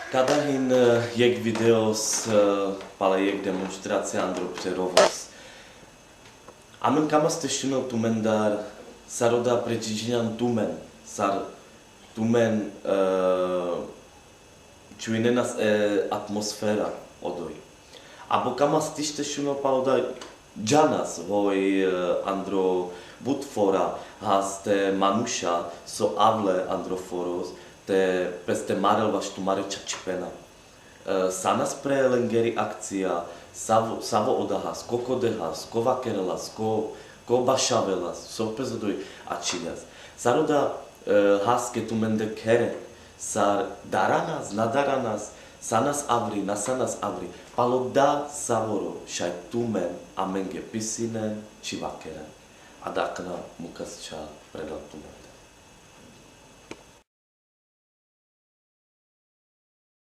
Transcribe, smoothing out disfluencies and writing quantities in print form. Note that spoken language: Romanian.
Kadahin jek videos pale jek demonstrace andro přerovos. Amen kamas tešino tumendar saroda precizinan tumen sar tumen čuinenas atmosfera odoj. Abo kamas tiš tešino paloda janas hoj andro butfora haste manusha so avle androforos te peste marel vaš tu mare čačipena. Sanas pre lengeri akcia, savo odahas, ko kodehas, ko vakerelas, ko bašavelas, so prezodoj ačidas. Saroda haske tu mende kere, sar daranas, nadaranas, sanas avri, nasanas avri, paloda savoro, šaj tumen amenge pisinen, či vakeren. Adakna mukas ča predal tumen.